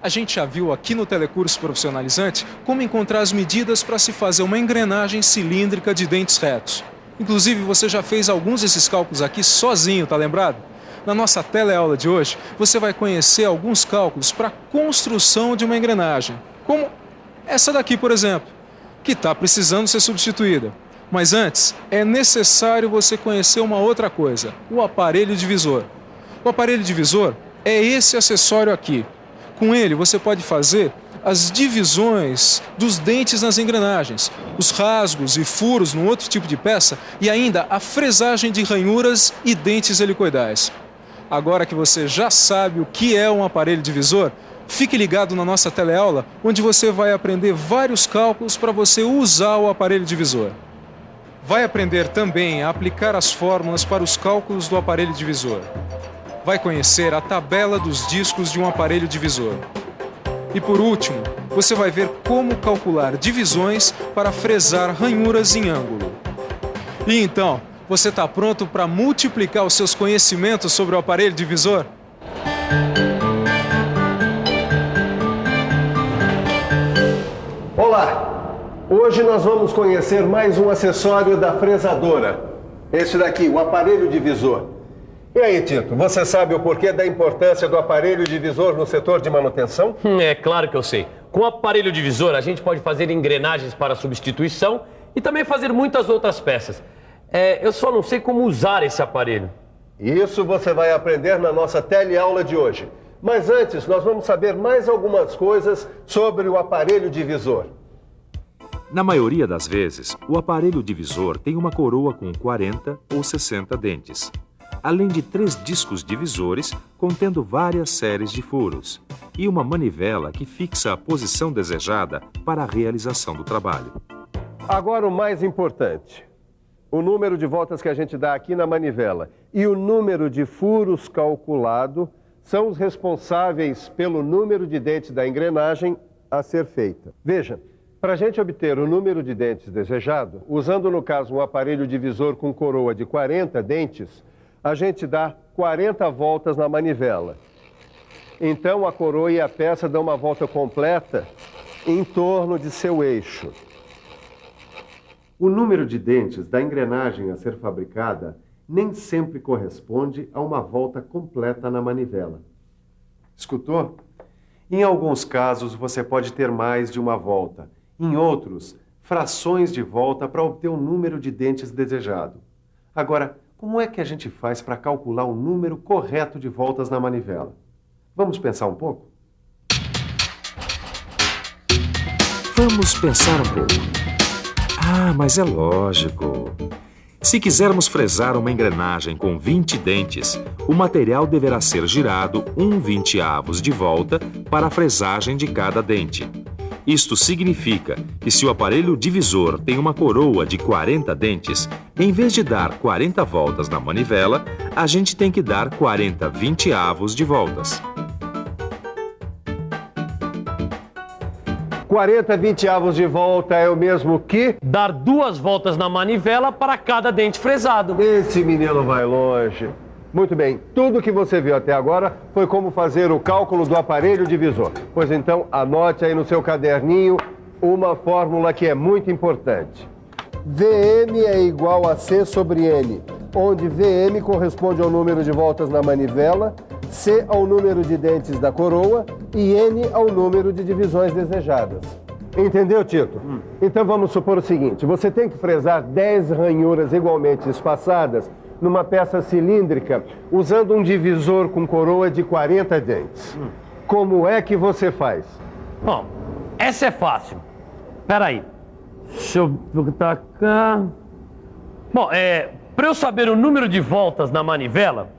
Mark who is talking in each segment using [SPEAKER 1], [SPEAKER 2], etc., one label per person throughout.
[SPEAKER 1] A gente já viu aqui no Telecurso Profissionalizante como encontrar as medidas para se fazer uma engrenagem cilíndrica de dentes retos. Inclusive, você já fez alguns desses cálculos aqui sozinho, tá lembrado? Na nossa teleaula de hoje, você vai conhecer alguns cálculos para a construção de uma engrenagem, como essa daqui, por exemplo, que está precisando ser substituída. Mas antes, é necessário você conhecer uma outra coisa, o aparelho divisor. O aparelho divisor é esse acessório aqui. Com ele, você pode fazer as divisões dos dentes nas engrenagens, os rasgos e furos no outro tipo de peça e ainda a fresagem de ranhuras e dentes helicoidais. Agora que você já sabe o que é um aparelho divisor, fique ligado na nossa teleaula, onde você vai aprender vários cálculos para você usar o aparelho divisor. Vai aprender também a aplicar as fórmulas para os cálculos do aparelho divisor. Vai conhecer a tabela dos discos de um aparelho divisor. E por último, você vai ver como calcular divisões para fresar ranhuras em ângulo. E então, você está pronto para multiplicar os seus conhecimentos sobre o aparelho divisor?
[SPEAKER 2] Olá! Hoje nós vamos conhecer mais um acessório da fresadora. Esse daqui, o aparelho divisor. E aí, Tito, você sabe o porquê da importância do aparelho divisor no setor de manutenção?
[SPEAKER 3] É claro que eu sei. Com o aparelho divisor, a gente pode fazer engrenagens para substituição e também fazer muitas outras peças. Eu só não sei como usar esse aparelho.
[SPEAKER 2] Isso você vai aprender na nossa teleaula de hoje. Mas antes, nós vamos saber mais algumas coisas sobre o aparelho divisor.
[SPEAKER 4] Na maioria das vezes, o aparelho divisor tem uma coroa com 40 ou 60 dentes, além de 3 discos divisores contendo várias séries de furos e uma manivela que fixa a posição desejada para a realização do trabalho.
[SPEAKER 2] Agora o mais importante. O número de voltas que a gente dá aqui na manivela e o número de furos calculado são os responsáveis pelo número de dentes da engrenagem a ser feita. Veja, para a gente obter o número de dentes desejado, usando no caso um aparelho divisor com coroa de 40 dentes, a gente dá 40 voltas na manivela. Então a coroa e a peça dão uma volta completa em torno de seu eixo. O número de dentes da engrenagem a ser fabricada nem sempre corresponde a uma volta completa na manivela. Escutou? Em alguns casos você pode ter mais de uma volta. Em outros, frações de volta para obter o número de dentes desejado. Agora, como é que a gente faz para calcular o número correto de voltas na manivela? Vamos pensar um pouco?
[SPEAKER 4] Vamos pensar um pouco. Mas é lógico. Se quisermos fresar uma engrenagem com 20 dentes, o material deverá ser girado 1/20 de volta para a fresagem de cada dente. Isto significa que se o aparelho divisor tem uma coroa de 40 dentes, em vez de dar 40 voltas na manivela, a gente tem que dar 40/20 de voltas.
[SPEAKER 2] 40/20 de volta é o mesmo que?
[SPEAKER 3] Dar 2 voltas na manivela para cada dente fresado.
[SPEAKER 2] Esse menino vai longe. Muito bem, tudo que você viu até agora foi como fazer o cálculo do aparelho divisor. Pois então, anote aí no seu caderninho uma fórmula que é muito importante. VM é igual a C sobre N, onde VM corresponde ao número de voltas na manivela, C ao número de dentes da coroa e N ao número de divisões desejadas. Entendeu, Tito? Então vamos supor o seguinte, você tem que fresar 10 ranhuras igualmente espaçadas numa peça cilíndrica, usando um divisor com coroa de 40 dentes. Como é que você faz?
[SPEAKER 3] Bom, essa é fácil. Espera aí. Deixa eu botar cá. Bom, para eu saber o número de voltas na manivela,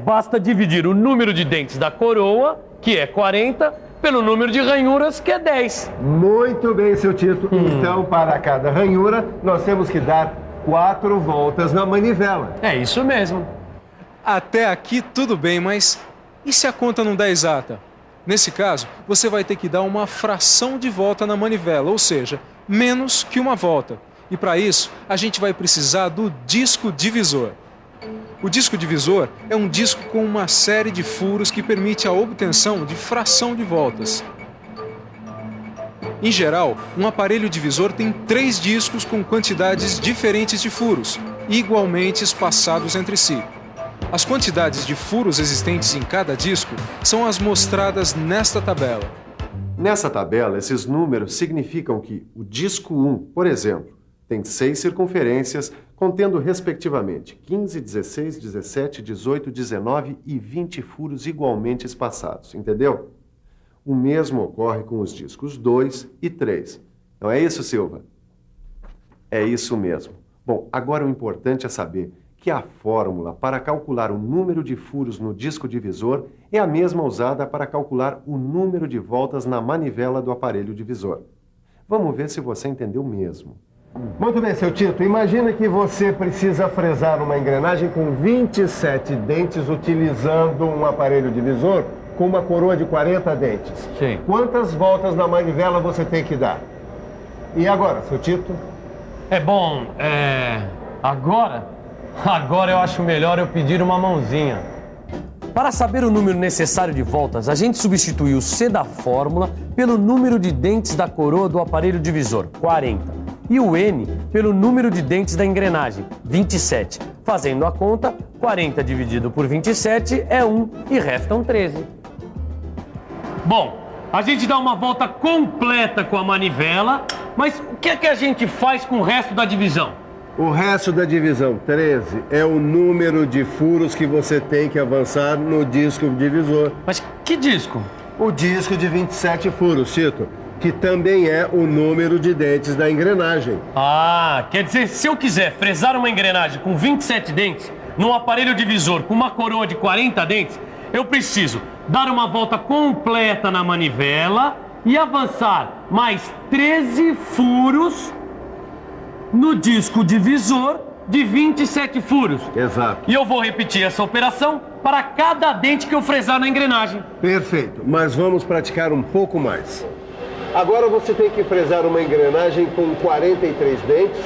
[SPEAKER 3] basta dividir o número de dentes da coroa, que é 40, pelo número de ranhuras, que é 10.
[SPEAKER 2] Muito bem, seu Tito. Então, para cada ranhura, nós temos que dar 4 voltas na manivela.
[SPEAKER 3] É isso mesmo.
[SPEAKER 1] Até aqui tudo bem, mas e se a conta não der exata? Nesse caso, você vai ter que dar uma fração de volta na manivela, ou seja, menos que uma volta. E para isso, a gente vai precisar do disco divisor. O disco divisor é um disco com uma série de furos que permite a obtenção de fração de voltas. Em geral, um aparelho divisor tem 3 discos com quantidades diferentes de furos, igualmente espaçados entre si. As quantidades de furos existentes em cada disco são as mostradas nesta tabela.
[SPEAKER 2] Nessa tabela, esses números significam que o disco 1, por exemplo, tem 6 circunferências, contendo respectivamente 15, 16, 17, 18, 19 e 20 furos igualmente espaçados, entendeu? O mesmo ocorre com os discos 2 e 3. Não é isso, Silva? É isso mesmo. Bom, agora o importante é saber que a fórmula para calcular o número de furos no disco divisor é a mesma usada para calcular o número de voltas na manivela do aparelho divisor. Vamos ver se você entendeu mesmo.
[SPEAKER 5] Muito bem, seu Tito. Imagina que você precisa fresar uma engrenagem com 27 dentes utilizando um aparelho divisor com uma coroa de 40 dentes.
[SPEAKER 3] Sim.
[SPEAKER 5] Quantas voltas na manivela você tem que dar? E agora, seu Tito?
[SPEAKER 3] Agora eu acho melhor eu pedir uma mãozinha. Para saber o número necessário de voltas, a gente substitui o C da fórmula pelo número de dentes da coroa do aparelho divisor, 40, e o N pelo número de dentes da engrenagem, 27. Fazendo a conta, 40 dividido por 27 é 1 e restam 13. Bom, a gente dá uma volta completa com a manivela, mas o que é que a gente faz com o resto da divisão?
[SPEAKER 5] O resto da divisão 13 é o número de furos que você tem que avançar no disco divisor.
[SPEAKER 3] Mas que disco?
[SPEAKER 5] O disco de 27 furos, Tito, que também é o número de dentes da engrenagem.
[SPEAKER 3] Ah, quer dizer, se eu quiser fresar uma engrenagem com 27 dentes, num aparelho divisor com uma coroa de 40 dentes, eu preciso dar uma volta completa na manivela e avançar mais 13 furos no disco divisor de 27 furos.
[SPEAKER 5] Exato.
[SPEAKER 3] E eu vou repetir essa operação para cada dente que eu fresar na engrenagem.
[SPEAKER 5] Perfeito, mas vamos praticar um pouco mais. Agora você tem que fresar uma engrenagem com 43 dentes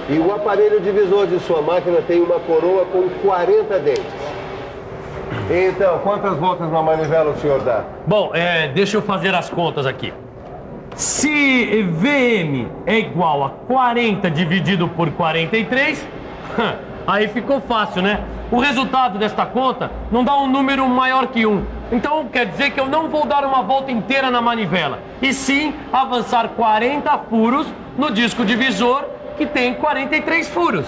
[SPEAKER 5] e o aparelho divisor de sua máquina tem uma coroa com 40 dentes. Então, quantas voltas na manivela o senhor dá?
[SPEAKER 3] Bom, deixa eu fazer as contas aqui. Se VM é igual a 40 dividido por 43, aí ficou fácil, né? O resultado desta conta não dá um número maior que 1. Então quer dizer que eu não vou dar uma volta inteira na manivela, e sim avançar 40 furos no disco divisor, que tem 43 furos.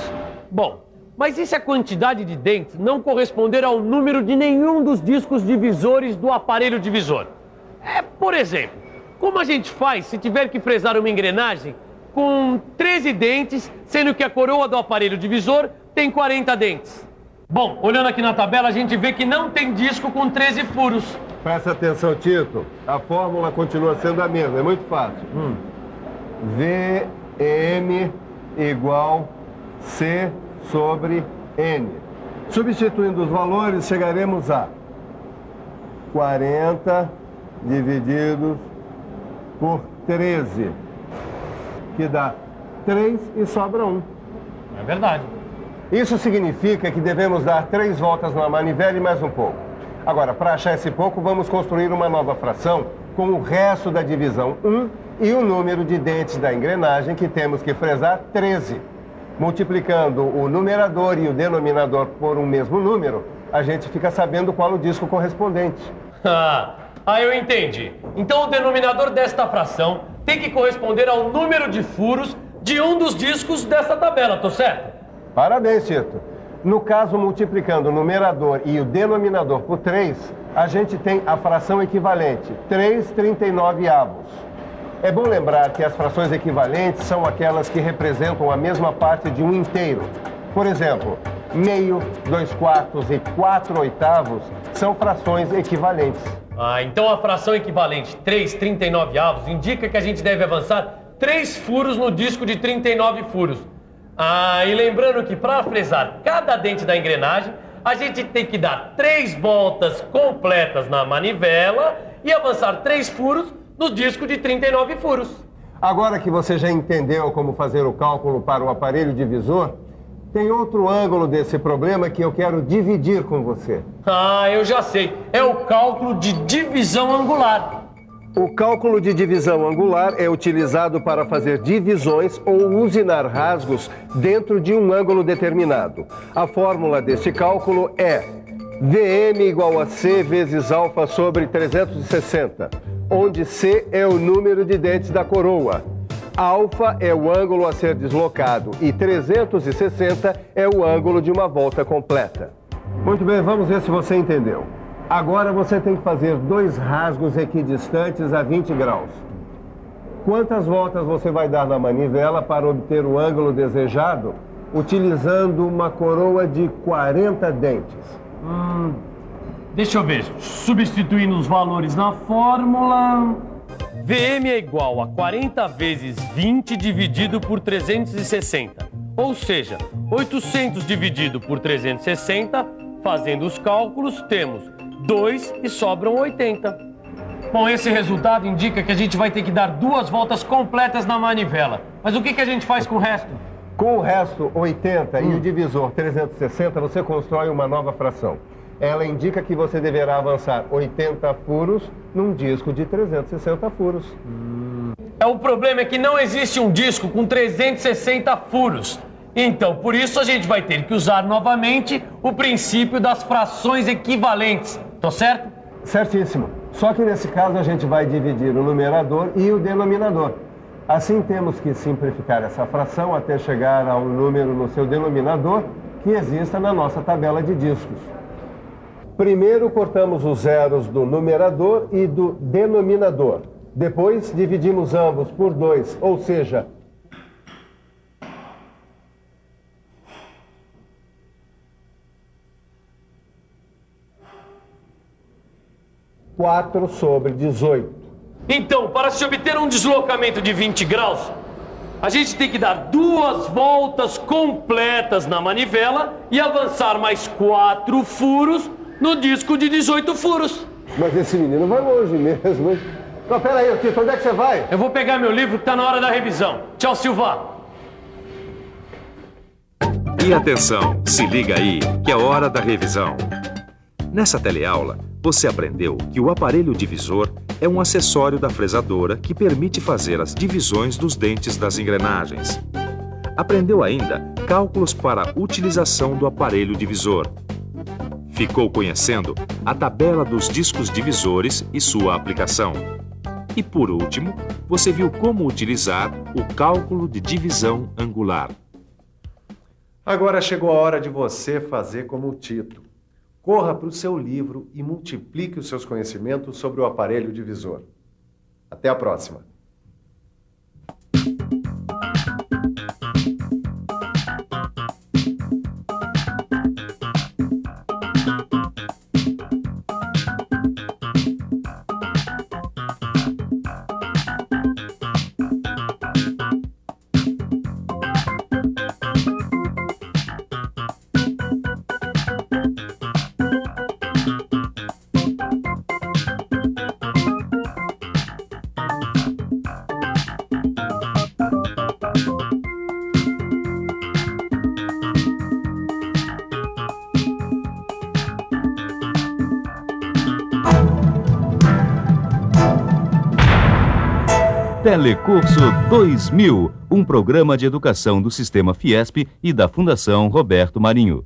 [SPEAKER 3] Bom, mas e se a quantidade de dentes não corresponder ao número de nenhum dos discos divisores do aparelho divisor? Por exemplo, como a gente faz se tiver que fresar uma engrenagem com 13 dentes, sendo que a coroa do aparelho divisor tem 40 dentes? Bom, olhando aqui na tabela, a gente vê que não tem disco com 13 furos.
[SPEAKER 5] Presta atenção, Tito. A fórmula continua sendo a mesma, é muito fácil. VM igual C sobre N. Substituindo os valores, chegaremos a 40 divididos por 13, que dá 3 e sobra 1.
[SPEAKER 3] É verdade.
[SPEAKER 5] Isso significa que devemos dar 3 voltas na manivela e mais um pouco. Agora, para achar esse pouco, vamos construir uma nova fração com o resto da divisão 1 e o número de dentes da engrenagem que temos que fresar, 13. Multiplicando o numerador e o denominador por um mesmo número, a gente fica sabendo qual o disco correspondente.
[SPEAKER 3] Eu entendi. Então o denominador desta fração tem que corresponder ao número de furos de um dos discos dessa tabela, tô certo?
[SPEAKER 5] Parabéns, Tito. No caso, multiplicando o numerador e o denominador por 3, a gente tem a fração equivalente, 3/39. É bom lembrar que as frações equivalentes são aquelas que representam a mesma parte de um inteiro. Por exemplo, meio, 2/4 e 4/8 são frações equivalentes.
[SPEAKER 3] Então a fração equivalente 3/39 indica que a gente deve avançar 3 furos no disco de 39 furos. E lembrando que para fresar cada dente da engrenagem, a gente tem que dar 3 voltas completas na manivela e avançar 3 furos no disco de 39 furos.
[SPEAKER 5] Agora que você já entendeu como fazer o cálculo para o aparelho divisor, tem outro ângulo desse problema que eu quero dividir com você.
[SPEAKER 3] Eu já sei. É o cálculo de divisão angular.
[SPEAKER 2] O cálculo de divisão angular é utilizado para fazer divisões ou usinar rasgos dentro de um ângulo determinado. A fórmula deste cálculo é VM igual a C vezes alfa sobre 360, onde C é o número de dentes da coroa. Alfa é o ângulo a ser deslocado e 360 é o ângulo de uma volta completa. Muito bem, vamos ver se você entendeu. Agora você tem que fazer 2 rasgos equidistantes a 20 graus. Quantas voltas você vai dar na manivela para obter o ângulo desejado, utilizando uma coroa de 40 dentes?
[SPEAKER 3] Deixa eu ver. Substituindo os valores na fórmula... VM é igual a 40 vezes 20 dividido por 360. Ou seja, 800 dividido por 360, fazendo os cálculos, temos 2 e sobram 80. Bom, esse resultado indica que a gente vai ter que dar 2 voltas completas na manivela. Mas o que a gente faz com o resto?
[SPEAKER 2] Com o resto, 80 e o divisor 360, você constrói uma nova fração. Ela indica que você deverá avançar 80 furos num disco de 360 furos.
[SPEAKER 3] O problema é que não existe um disco com 360 furos. Então, por isso, a gente vai ter que usar novamente o princípio das frações equivalentes. Tô certo?
[SPEAKER 2] Certíssimo. Só que nesse caso a gente vai dividir o numerador e o denominador. Assim temos que simplificar essa fração até chegar a um número no seu denominador que exista na nossa tabela de discos. Primeiro cortamos os zeros do numerador e do denominador. Depois dividimos ambos por 2, ou seja, 4 sobre 18.
[SPEAKER 3] Então, para se obter um deslocamento de 20 graus, a gente tem que dar 2 voltas completas na manivela e avançar mais 4 furos no disco de 18 furos.
[SPEAKER 2] Mas esse menino vai longe mesmo, hein? Não, pera aí, Tito, onde é que você vai?
[SPEAKER 3] Eu vou pegar meu livro que tá na hora da revisão. Tchau, Silva.
[SPEAKER 4] E atenção, se liga aí, que é hora da revisão. Nessa teleaula, você aprendeu que o aparelho divisor é um acessório da fresadora que permite fazer as divisões dos dentes das engrenagens. Aprendeu ainda cálculos para a utilização do aparelho divisor. Ficou conhecendo a tabela dos discos divisores e sua aplicação. E por último, você viu como utilizar o cálculo de divisão angular.
[SPEAKER 5] Agora chegou a hora de você fazer como o Tito. Corra para o seu livro e multiplique os seus conhecimentos sobre o aparelho divisor. Até a próxima!
[SPEAKER 6] Telecurso 2000, um programa de educação do Sistema Fiesp e da Fundação Roberto Marinho.